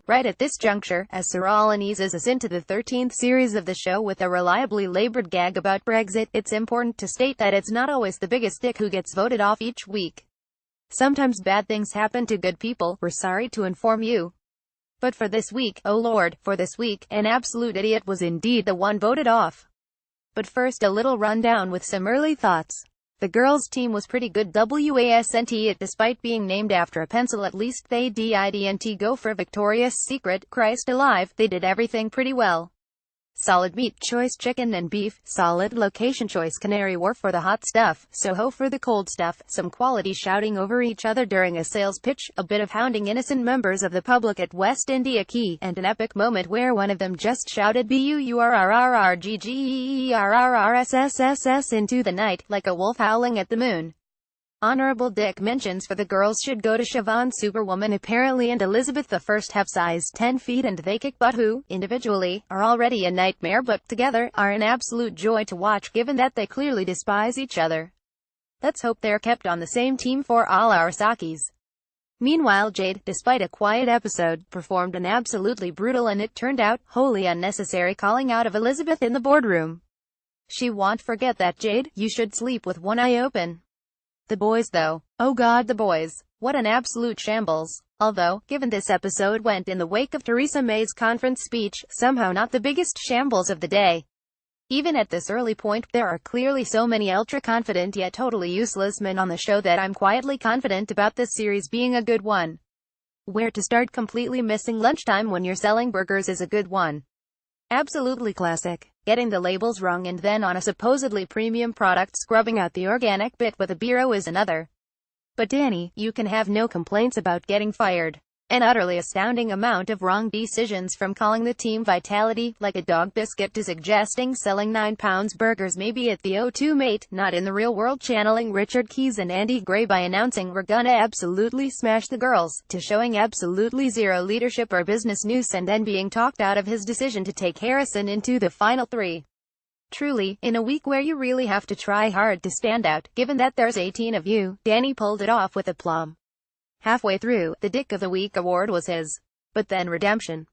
Right at this juncture, as Siralun eases us into the 13th series of the show with a reliably labored gag about Brexit, it's important to state that it's not always the biggest dick who gets voted off each week. Sometimes bad things happen to good people, we're sorry to inform you. But for this week, oh lord, for this week, an absolute idiot was indeed the one voted off. But first, a little rundown with some early thoughts. The girls' team was pretty good wasn't it? Despite being named after a pencil, at least they didn't go for Victoria's Secret. Christ alive, they did everything pretty well. Solid meat choice chicken and beef, solid location choice Canary Wharf for the hot stuff, Soho for the cold stuff, some quality shouting over each other during a sales pitch, a bit of hounding innocent members of the public at West India Quay, and an epic moment where one of them just shouted BUURRRGGERRRSSSS into the night, like a wolf howling at the moon. Honorable Dick mentions for the girls should go to Siobhan Superwoman apparently and Elizabeth I have size 10 feet and they kick butt who, individually, are already a nightmare but together, are an absolute joy to watch given that they clearly despise each other. Let's hope they're kept on the same team for all our Sakis. Meanwhile Jade, despite a quiet episode, performed an absolutely brutal and it turned out, wholly unnecessary calling out of Elizabeth in the boardroom. She won't forget that Jade, you should sleep with one eye open. The boys though. Oh god, the boys. What an absolute shambles. Although, given this episode went in the wake of Theresa May's conference speech, somehow not the biggest shambles of the day. Even at this early point, there are clearly so many ultra-confident yet totally useless men on the show that I'm quietly confident about this series being a good one. Where to start completely missing lunchtime when you're selling burgers is a good one. Absolutely classic. Getting the labels wrong and then on a supposedly premium product scrubbing out the organic bit with a bureau is another. But Danny, you can have no complaints about getting fired. An utterly astounding amount of wrong decisions from calling the team Vitality, like a dog biscuit, to suggesting selling 9-pound burgers maybe at the O2 mate, not in the real world, channeling Richard Keys and Andy Gray by announcing we're gonna absolutely smash the girls, to showing absolutely zero leadership or business nous and then being talked out of his decision to take Harrison into the final three. Truly, in a week where you really have to try hard to stand out, given that there's 18 of you, Danny pulled it off with aplomb. Halfway through, the Dick of the Week award was his. But then redemption.